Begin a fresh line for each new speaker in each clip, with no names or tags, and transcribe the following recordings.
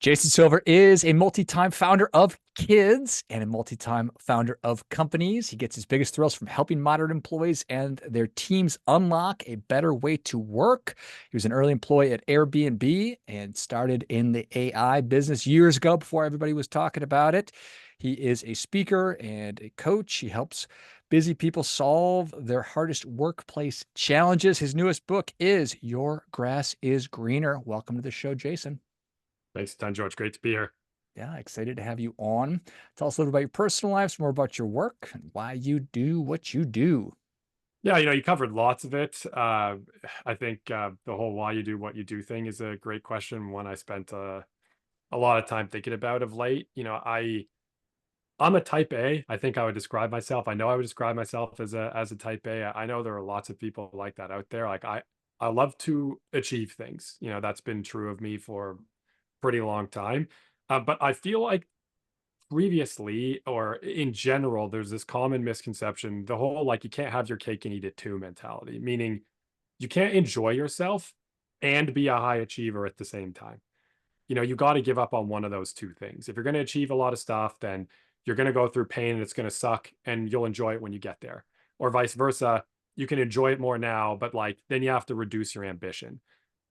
Jason Silver is a multi-time founder of Kids and a multi-time founder of companies. He gets his biggest thrills from helping modern employees and their teams unlock a better way to work. He was an early employee at Airbnb and started in the AI business years ago before everybody was talking about it. He is a speaker and a coach. He helps busy people solve their hardest workplace challenges. His newest book is Your Grass is Greener. Welcome to the show, Jason.
Thanks a ton, George. Great to be here.
Yeah, excited to have you on. Tell us a little about your personal lives, more about your work, and why you do what you do.
Yeah, you covered lots of it. I think the whole why you do what you do thing is a great question. One I spent a lot of time thinking about of late. I'm a type A. I think I would describe myself. I know I would describe myself as a type A. I know there are lots of people like that out there. I love to achieve things. That's been true of me for a pretty long time. But I feel like previously or in general, there's this common misconception, the whole like you can't have your cake and eat it too mentality, meaning you can't enjoy yourself and be a high achiever at the same time. You got to give up on one of those two things. If you're going to achieve a lot of stuff, then you're going to go through pain and it's going to suck and you'll enjoy it when you get there. Or vice versa, you can enjoy it more now, but like then you have to reduce your ambition.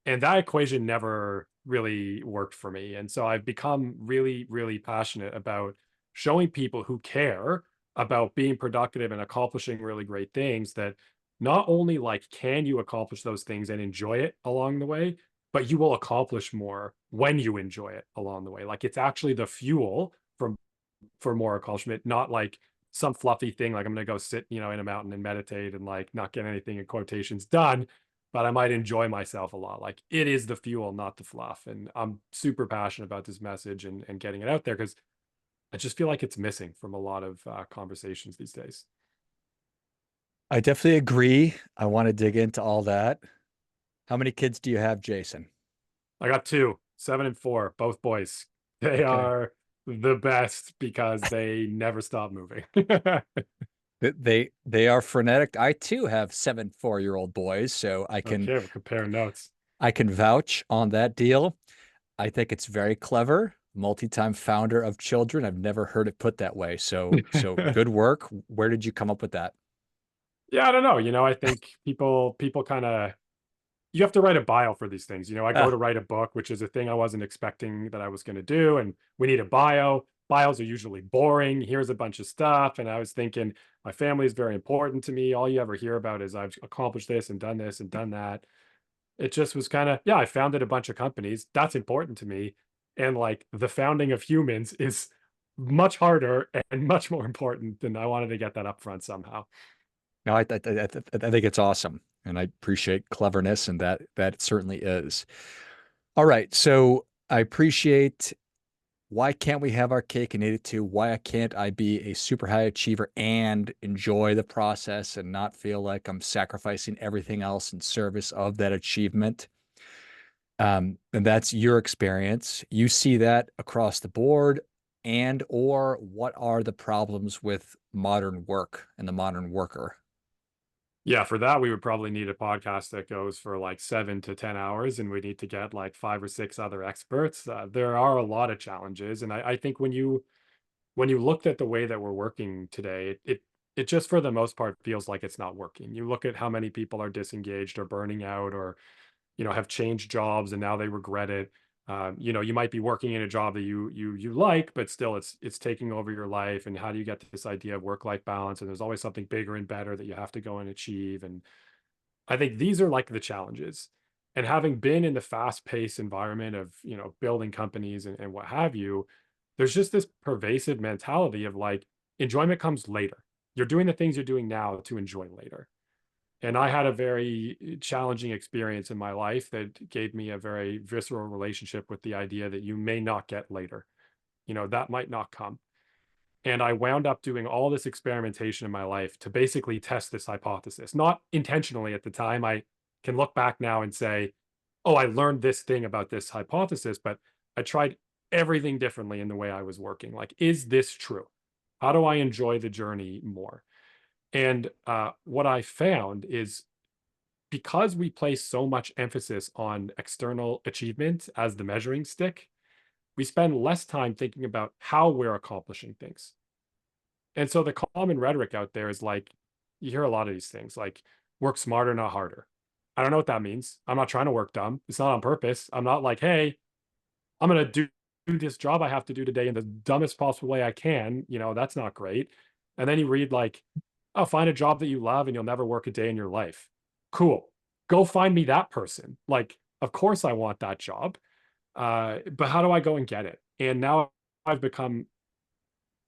And that equation never really worked for me. And so I've become really, really passionate about showing people who care about being productive and accomplishing really great things that not only like can you accomplish those things and enjoy it along the way, but you will accomplish more when you enjoy it along the way. Like it's actually the fuel for more accomplishment, not like some fluffy thing like I'm going to go sit, in a mountain and meditate and like not get anything in quotations done, but I might enjoy myself a lot. Like it is the fuel, not the fluff. And I'm super passionate about this message and getting it out there because I just feel like it's missing from a lot of conversations these days.
I definitely agree. I want to dig into all that. How many kids do you have, Jason?
I got two, 7 and 4, both boys. They
Okay.
are the best because they never stop moving.
They are frenetic. I too have 7 4-year-old boys, so
Okay, we're comparing notes.
I can vouch on that deal. I think it's very clever. Multi-time founder of children. I've never heard it put that way. So good work. Where did you come up with that?
Yeah, I don't know. I think people kind of you have to write a bio for these things. I go
Ah,
to write a book, which is a thing I wasn't expecting that I was going to do. And we need a bio. Bios are usually boring. Here's a bunch of stuff. And I was thinking, my family is very important to me. All you ever hear about is I've accomplished this and done that. It just was kind of, yeah, I founded a bunch of companies. That's important to me. And like the founding of humans is much harder and much more important than I wanted to get that up front somehow.
no, I think it's awesome, and I appreciate cleverness, and that it certainly is. All right, so I appreciate why can't we have our cake and eat it too? Why can't I be a super high achiever and enjoy the process and not feel like I'm sacrificing everything else in service of that achievement? And that's your experience. You see that across the board, and or what are the problems with modern work and the modern worker?
Yeah, for that, we would probably need a podcast that goes for like 7 to 10 hours, and we need to get like 5 or 6 other experts. There are a lot of challenges, and I think when you looked at the way that we're working today, it just for the most part feels like it's not working. You look at how many people are disengaged or burning out, or have changed jobs and now they regret it. You might be working in a job that you like, but still it's taking over your life. And how do you get to this idea of work-life balance? And there's always something bigger and better that you have to go and achieve. And I think these are like the challenges. And having been in the fast-paced environment of building companies and what have you, there's just this pervasive mentality of like enjoyment comes later. You're doing the things you're doing now to enjoy later. And I had a very challenging experience in my life that gave me a very visceral relationship with the idea that you may not get later. That might not come. And I wound up doing all this experimentation in my life to basically test this hypothesis, not intentionally at the time. I can look back now and say, oh, I learned this thing about this hypothesis, but I tried everything differently in the way I was working. Like, is this true? How do I enjoy the journey more? And what I found is because we place so much emphasis on external achievement as the measuring stick, we spend less time thinking about how we're accomplishing things. And so the common rhetoric out there is like, you hear a lot of these things like, work smarter, not harder. I don't know what that means. I'm not trying to work dumb. It's not on purpose. I'm not like, hey, I'm going to do this job I have to do today in the dumbest possible way I can. That's not great. And then you read like, oh, find a job that you love and you'll never work a day in your life. Cool. Go find me that person. Like, of course I want that job. But how do I go and get it? And now I've become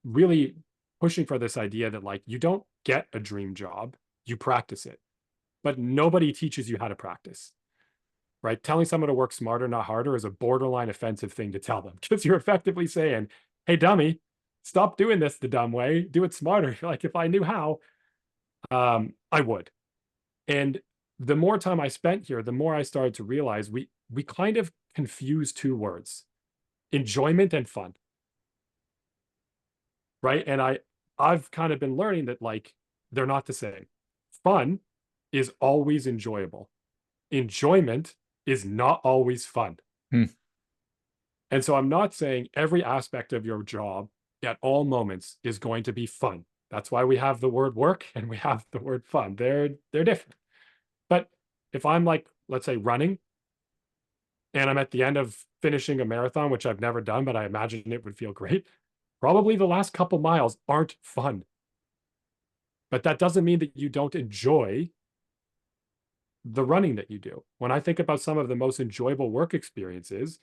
really pushing for this idea that like you don't get a dream job, you practice it. But nobody teaches you how to practice, right? Telling someone to work smarter, not harder is a borderline offensive thing to tell them because you're effectively saying, hey, dummy, stop doing this the dumb way, do it smarter. Like, if I knew how, I would. And the more time I spent here, the more I started to realize we kind of confuse two words, enjoyment and fun, right? And I've kind of been learning that like they're not the same. Fun is always enjoyable. Enjoyment is not always fun.
Hmm.
And so I'm not saying every aspect of your job at all moments is going to be fun. That's why we have the word work and we have the word fun. They're different. But if I'm like, let's say running, and I'm at the end of finishing a marathon, which I've never done, but I imagine it would feel great, probably the last couple miles aren't fun. But that doesn't mean that you don't enjoy the running that you do. When I think about some of the most enjoyable work experiences,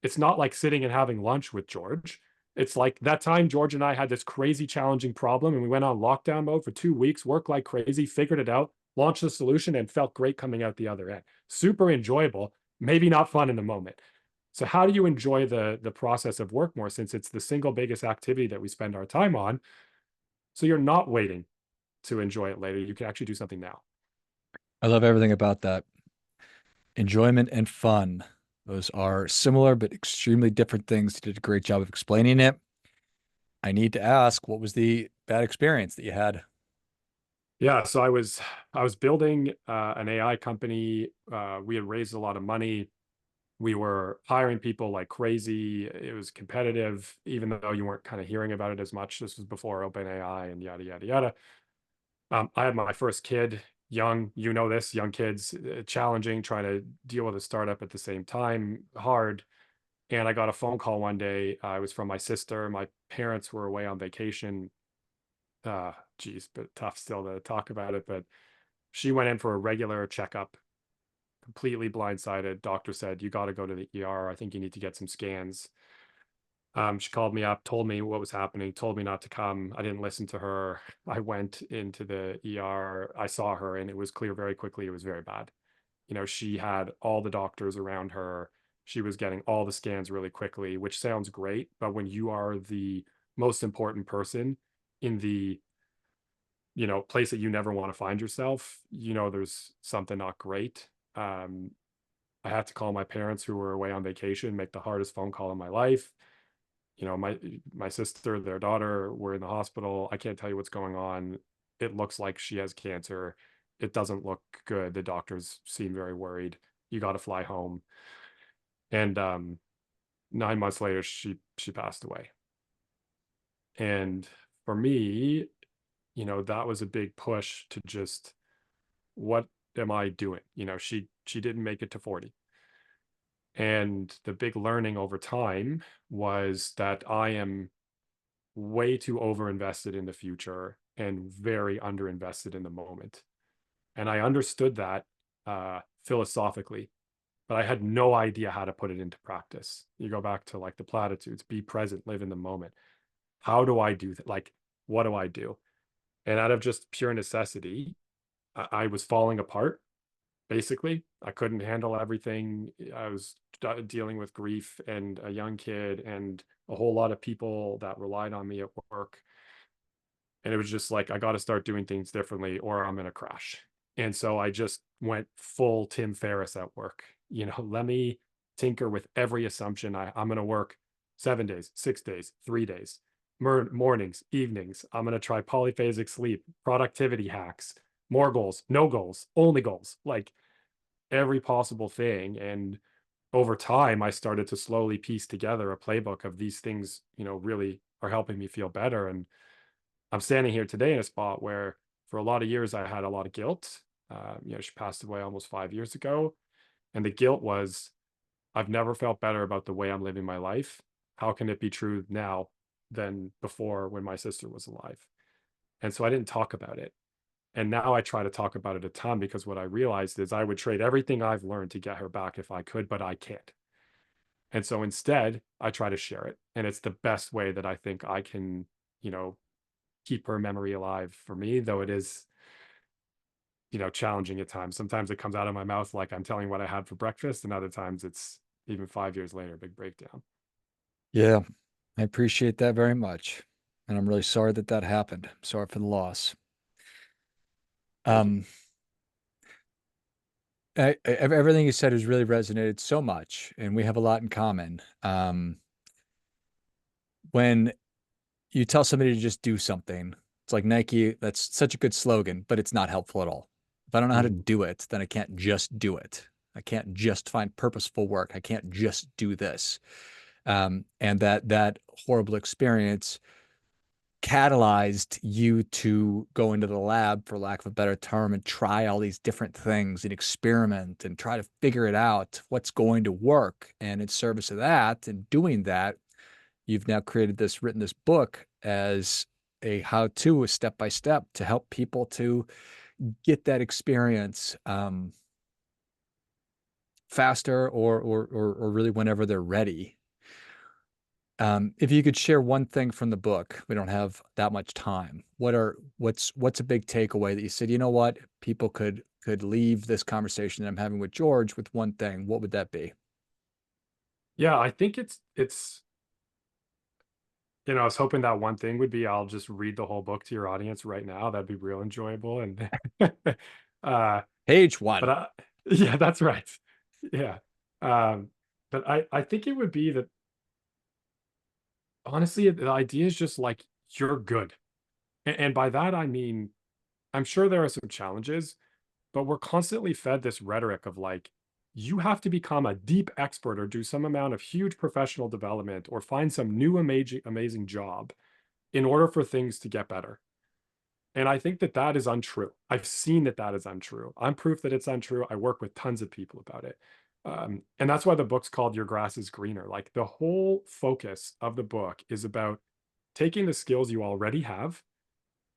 it's not like sitting and having lunch with George. It's like that time George and I had this crazy challenging problem and we went on lockdown mode for 2 weeks, worked like crazy, figured it out, launched the solution, and felt great coming out the other end. Super enjoyable, maybe not fun in the moment. So how do you enjoy the process of work more, since it's the single biggest activity that we spend our time on? So you're not waiting to enjoy it later. You can actually do something now.
I love everything about that. Enjoyment and fun. Those are similar but extremely different things. You did a great job of explaining it. I need to ask, what was the bad experience that you had?
Yeah, so I was building an AI company. We had raised a lot of money. We were hiring people like crazy. It was competitive, even though you weren't kind of hearing about it as much. This was before OpenAI and yada yada yada. I had my first kid, young. You know this, young kids, challenging, trying to deal with a startup at the same time, hard. And I got a phone call one day. It was from my sister. My parents were away on vacation. Geez, but tough still to talk about it. But she went in for a regular checkup, completely blindsided. Doctor said, you got to go to the ER. I think you need to get some scans. She called me up, told me what was happening, told me not to come. I didn't listen to her. I went into the ER. I saw her, and it was clear very quickly it was very bad. She had all the doctors around her. She was getting all the scans really quickly, which sounds great. But when you are the most important person in the place that you never want to find yourself, there's something not great. Um, I had to call my parents who were away on vacation, make the hardest phone call in my life. My sister, their daughter were in the hospital. I can't tell you what's going on. It looks like she has cancer. It doesn't look good. The doctors seem very worried. You got to fly home. And 9 months later, she passed away. And for me, that was a big push to just, what am I doing? She didn't make it to 40. And the big learning over time was that I am way too overinvested in the future and very underinvested in the moment. And I understood that philosophically, but I had no idea how to put it into practice. You go back to like the platitudes: be present, live in the moment. How do I do that? Like, what do I do? And out of just pure necessity, I was falling apart. Basically, I couldn't handle everything. I was dealing with grief and a young kid and a whole lot of people that relied on me at work. And it was just like, I got to start doing things differently or I'm going to crash. And so I just went full Tim Ferriss at work. Let me tinker with every assumption. I'm going to work 7 days, 6 days, 3 days, mornings, evenings. I'm going to try polyphasic sleep, productivity hacks, more goals, no goals, only goals, like every possible thing. And over time, I started to slowly piece together a playbook of these things, really are helping me feel better. And I'm standing here today in a spot where for a lot of years I had a lot of guilt. She passed away almost 5 years ago. And the guilt was, I've never felt better about the way I'm living my life. How can it be true now than before when my sister was alive? And so I didn't talk about it. And now I try to talk about it a ton because what I realized is I would trade everything I've learned to get her back if I could, but I can't. And so instead, I try to share it. And it's the best way that I think I can, you know, keep her memory alive for me, though it is, challenging at times. Sometimes it comes out of my mouth like I'm telling what I had for breakfast, and other times it's even 5 years later, big breakdown.
Yeah, I appreciate that very much. And I'm really sorry that that happened. Sorry for the loss.
Thank you.
Um, everything you said has really resonated so much, and we have a lot in common. When you tell somebody to just do something, it's like Nike, that's such a good slogan, but it's not helpful at all. If I don't know how to
Mhm.
do it, then I can't just do it. I can't just find purposeful work. I can't just do this. And that horrible experience catalyzed you to go into the lab, for lack of a better term, and try all these different things and experiment and try to figure it out what's going to work. And in service of that and doing that, you've now created this, written this book as a how-to, a step-by-step to help people to get that experience faster or really whenever they're ready. If you could share one thing from the book, we don't have that much time. What's a big takeaway that you said, you know what, people could leave this conversation that I'm having with George with one thing? What would that be?
Yeah, I think it's I was hoping that one thing would be I'll just read the whole book to your audience right now. That'd be real enjoyable. And uh
Page
but
one.
yeah, that's right. Yeah. Um but I think it would be that honestly the idea is just like you're good. And by that I mean I'm sure there are some challenges, but we're constantly fed this rhetoric of like, you have to become a deep expert or do some amount of huge professional development or find some new amazing job in order for things to get better. And I think that that is untrue. I've seen that that is untrue. I'm proof that it's untrue. I work with tons of people about it. And that's why the book's called Your Grass is Greener. Like the whole focus of the book is about taking the skills you already have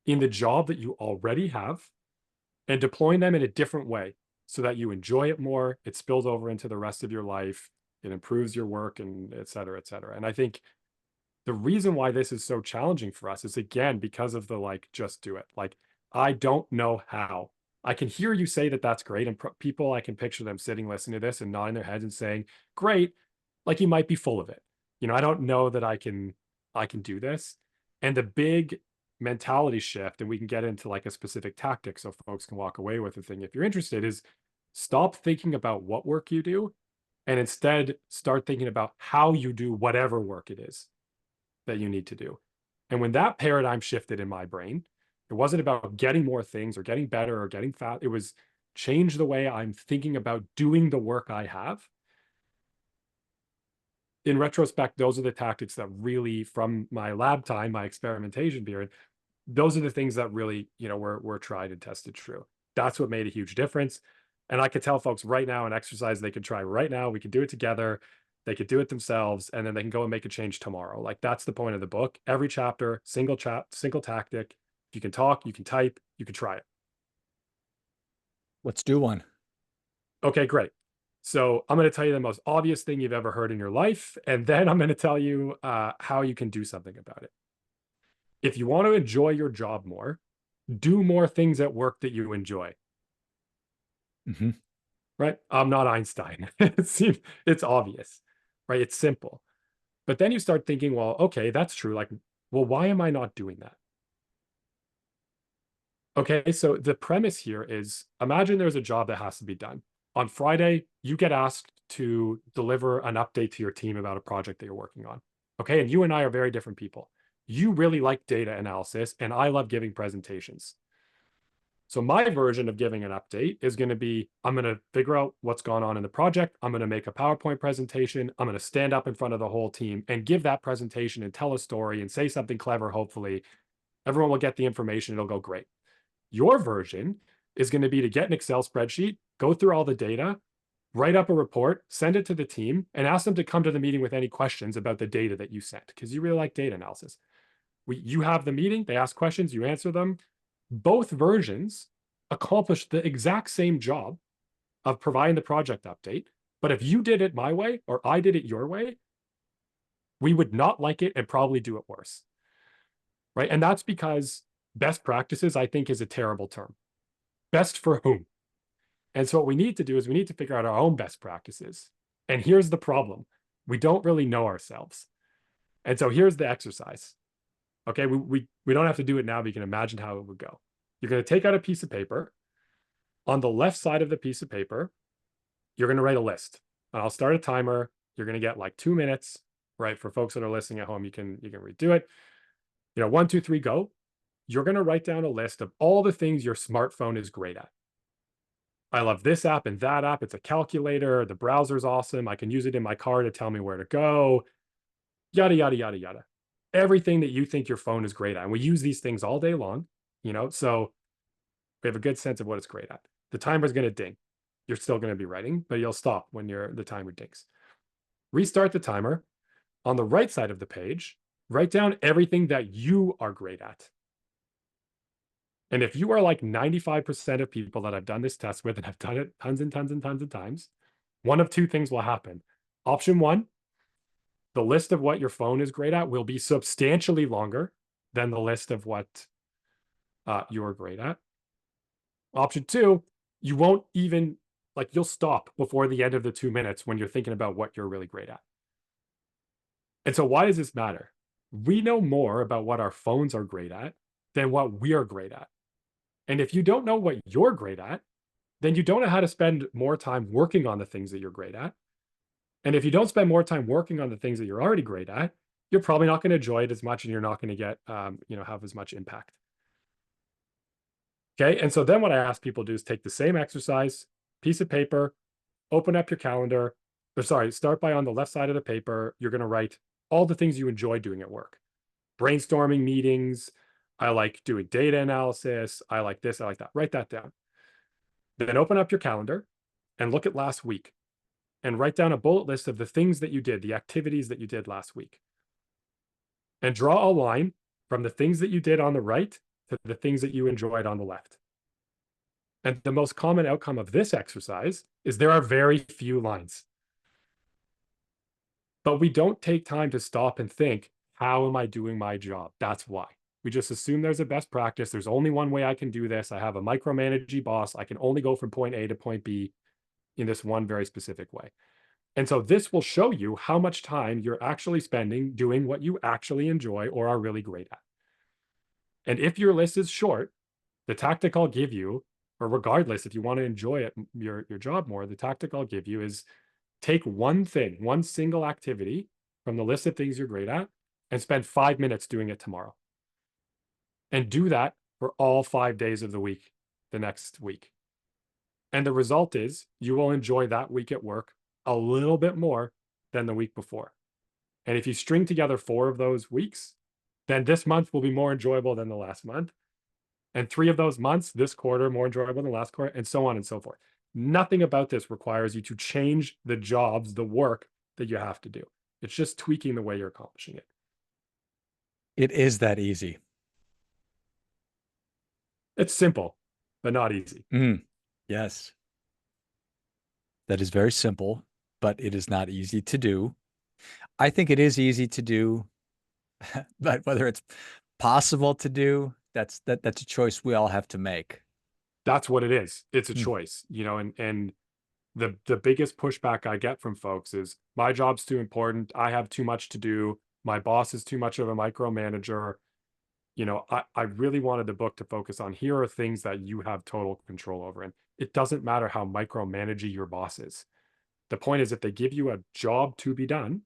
in the job that you already have and deploying them in a different way so that you enjoy it more, it spills over into the rest of your life, it improves your work, and et cetera, et cetera. And I think the reason why this is so challenging for us is again because of the like, just do it. Like, I don't know how. I can hear you say that that's great, and people, I can picture them sitting listening to this and nodding their heads and saying, "Great," like you might be full of it. I don't know that I can do this. And the big mentality shift, and we can get into like a specific tactic so folks can walk away with the thing if you're interested, is stop thinking about what work you do and instead start thinking about how you do whatever work it is that you need to do. And when that paradigm shifted in my brain, it wasn't about getting more things or getting better or getting fat. It was change the way I'm thinking about doing the work I have. In retrospect, those are the tactics that really, from my lab time, my experimentation period, those are the things that really, were tried and tested true. That's what made a huge difference. And I could tell folks right now an exercise they could try right now. We could do it together. They could do it themselves, and then they can go and make a change tomorrow. Like that's the point of the book. Every chapter, single chat, single tactic. You can talk, you can type, you can try it.
Let's do one.
Okay, great. So I'm going to tell you the most obvious thing you've ever heard in your life, and then I'm going to tell you how you can do something about it. If you want to enjoy your job more, do more things at work that you enjoy.
Hmm.
Right? I'm not Einstein. It's obvious, right? It's simple. But then you start thinking, well, okay, that's true. Like, well, why am I not doing that? Okay, so the premise here is imagine there's a job that has to be done. On Friday, you get asked to deliver an update to your team about a project that you're working on. Okay, and you and I are very different people. You really like data analysis, and I love giving presentations. So my version of giving an update is going to be, I'm going to figure out what's gone on in the project. I'm going to make a PowerPoint presentation. I'm going to stand up in front of the whole team and give that presentation and tell a story and say something clever. Hopefully everyone will get the information. It'll go great. Your version is going to be to get an Excel spreadsheet, go through all the data, write up a report, send it to the team, and ask them to come to the meeting with any questions about the data that you sent, because you really like data analysis. You have the meeting, they ask questions, you answer them. Both versions accomplish the exact same job of providing the project update. But if you did it my way or I did it your way, we would not like it and probably do it worse. Right. And that's because best practices, I think, is a terrible term. Best for whom? And so what we need to do is we need to figure out our own best practices. And here's the problem. We don't really know ourselves. And so here's the exercise. Okay, we don't have to do it now, but you can imagine how it would go. You're going to take out a piece of paper. On the left side of the piece of paper, you're going to write a list. And I'll start a timer. You're going to get like 2 minutes, right? For folks that are listening at home, you can redo it. 1, 2, 3, go. You're going to write down a list of all the things your smartphone is great at. I love this app and that app. It's a calculator. The browser's awesome. I can use it in my car to tell me where to go. Yada, yada, yada, yada. Everything that you think your phone is great at. And we use these things all day long, so we have a good sense of what it's great at. The timer's going to ding. You're still going to be writing, but you'll stop when the timer dings. Restart the timer. On the right side of the page, write down everything that you are great at. And if you are like 95% of people that I've done this test with, and I've done it tons and tons and tons of times, one of two things will happen. Option one, the list of what your phone is great at will be substantially longer than the list of what you're great at. Option two, you won't even, you'll stop before the end of the 2 minutes when you're thinking about what you're really great at. And so why does this matter? We know more about what our phones are great at than what we are great at. And if you don't know what you're great at, then you don't know how to spend more time working on the things that you're great at. And if you don't spend more time working on the things that you're already great at, you're probably not going to enjoy it as much, and you're not going to get, have as much impact. Okay. And so then what I ask people to do is take the same exercise, piece of paper, open up your calendar, start by on the left side of the paper. You're going to write all the things you enjoy doing at work. Brainstorming meetings. I like doing data analysis. I like this. I like that. Write that down. Then open up your calendar and look at last week and write down a bullet list of the things that you did, the activities that you did last week. And draw a line from the things that you did on the right to the things that you enjoyed on the left. And the most common outcome of this exercise is there are very few lines. But we don't take time to stop and think, how am I doing my job? That's why. We just assume there's a best practice. There's only one way I can do this. I have a micromanaging boss. I can only go from point A to point B in this one very specific way. And so this will show you how much time you're actually spending doing what you actually enjoy or are really great at. And if your list is short, the tactic I'll give you, or regardless, if you want to enjoy it, your job more, the tactic I'll give you is take one thing, one single activity from the list of things you're great at, and spend 5 minutes doing it tomorrow. And do that for all 5 days of the week, the next week. And the result is you will enjoy that week at work a little bit more than the week before. And if you string together 4 of those weeks, then this month will be more enjoyable than the last month. And 3 of those months, this quarter, more enjoyable than the last quarter, and so on and so forth. Nothing about this requires you to change the jobs, the work that you have to do. It's just tweaking the way you're accomplishing it.
It is that easy.
It's simple, but not easy.
Yes. That is very simple, but it is not easy to do. I think it is easy to do, but whether it's possible to do, that's a choice we all have to make.
That's what it is. It's a choice, and the biggest pushback I get from folks is my job's too important. I have too much to do. My boss is too much of a micromanager. I really wanted the book to focus on, here are things that you have total control over. And it doesn't matter how micromanagey your boss is. The point is, if they give you a job to be done,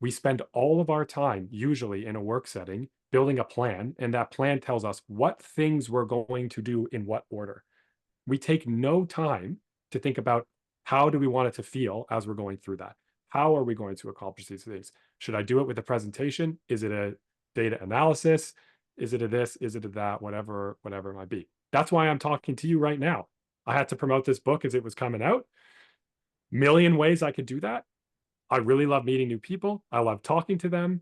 we spend all of our time, usually in a work setting, building a plan, and that plan tells us what things we're going to do in what order. We take no time to think about how do we want it to feel as we're going through that. How are we going to accomplish these things? Should I do it with a presentation? Is it a data analysis? Is it a this? Is it a that? Whatever it might be. That's why I'm talking to you right now. I had to promote this book as it was coming out. Million ways I could do that. I really love meeting new people. I love talking to them.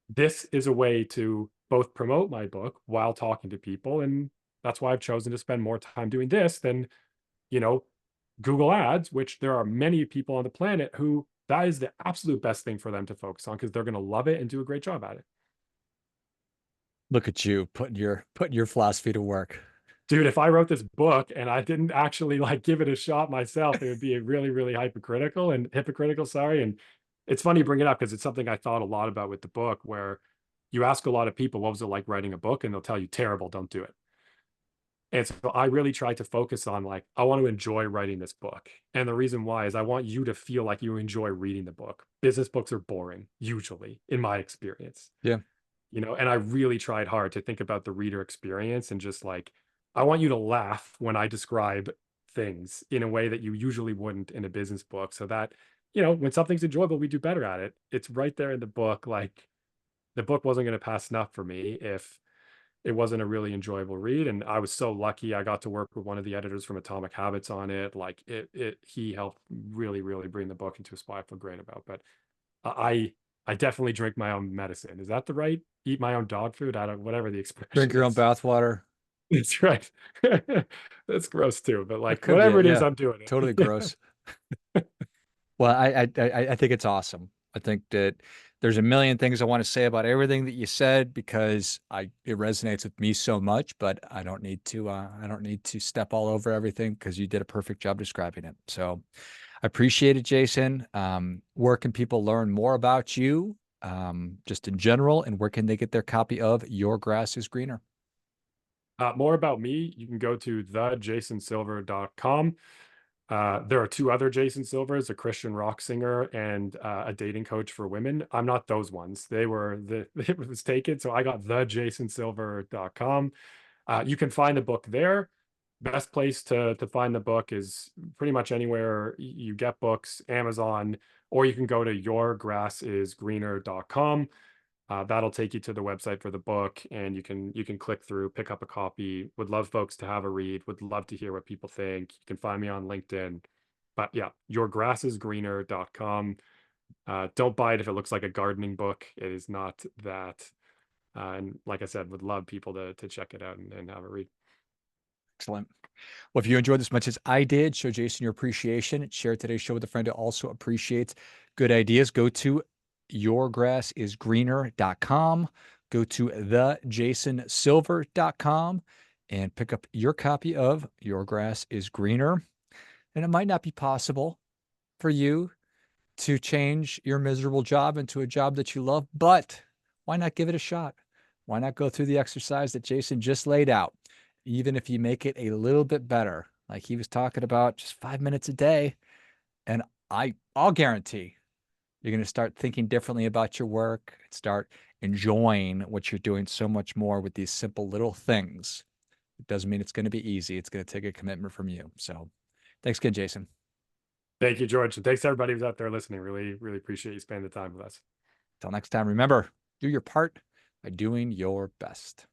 This is a way to both promote my book while talking to people. And that's why I've chosen to spend more time doing this than, you know, Google Ads, which there are many people on the planet who that is the absolute best thing for them to focus on because they're going to love it and do a great job at it.
Look at you putting your philosophy to work.
Dude, if I wrote this book and I didn't actually like give it a shot myself, it would be really, really hypocritical, sorry. And it's funny you bring it up because it's something I thought a lot about with the book, where you ask a lot of people, what was it like writing a book? And they'll tell you, terrible, don't do it. And so I really try to focus on like, I want to enjoy writing this book. And the reason why is I want you to feel like you enjoy reading the book. Business books are boring, usually, in my experience.
Yeah.
And I really tried hard to think about the reader experience and just like, I want you to laugh when I describe things in a way that you usually wouldn't in a business book. So that, when something's enjoyable, we do better at it. It's right there in the book. Like the book wasn't going to pass snuff for me if it wasn't a really enjoyable read. And I was so lucky I got to work with one of the editors from Atomic Habits on it. Like he helped really, really bring the book into a spot I feel great about. But I I definitely drink my own medicine. Is that the right? Eat my own dog food? I don't, whatever the
Drink
expression
your own
is.
bathwater.
That's right. That's gross too, but
It
like
could be
whatever
it.
it is,
Yeah.
I'm doing
Totally
it.
gross. Well, I think it's awesome. I think that there's a million things I want to say about everything that you said because it resonates with me so much, but I don't need to step all over everything because you did a perfect job describing it. So I appreciate it, Jason. Where can people learn more about you, just in general, and where can they get their copy of Your Grass is Greener?
More about me, you can go to thejasonsilver.com. There are two other Jason Silvers, a Christian rock singer and a dating coach for women. I'm not those ones. It was taken. So I got thejasonsilver.com. You can find the book there. Best place to find the book is pretty much anywhere you get books, Amazon, or you can go to yourgrassisgreener.com. That'll take you to the website for the book, and you can click through, pick up a copy. Would love folks to have a read. Would love to hear what people think. You can find me on LinkedIn. But yeah, yourgrassisgreener.com. Don't buy it if it looks like a gardening book. It is not that. And like I said, would love people to check it out and have a read.
Excellent. Well, if you enjoyed this as much as I did, show Jason your appreciation. Share today's show with a friend who also appreciates good ideas. Go to yourgrassisgreener.com. Go to thejasonsilver.com and pick up your copy of Your Grass is Greener. And it might not be possible for you to change your miserable job into a job that you love, but why not give it a shot? Why not go through the exercise that Jason just laid out? Even if you make it a little bit better, like he was talking about, just 5 minutes a day. And I'll guarantee you're going to start thinking differently about your work, start enjoying what you're doing so much more with these simple little things. It doesn't mean it's going to be easy. It's going to take a commitment from you. So thanks again, Jason.
Thank you, George. And thanks to everybody who's out there listening. Really, really appreciate you spending the time with us.
Till next time, remember, do your part by doing your best.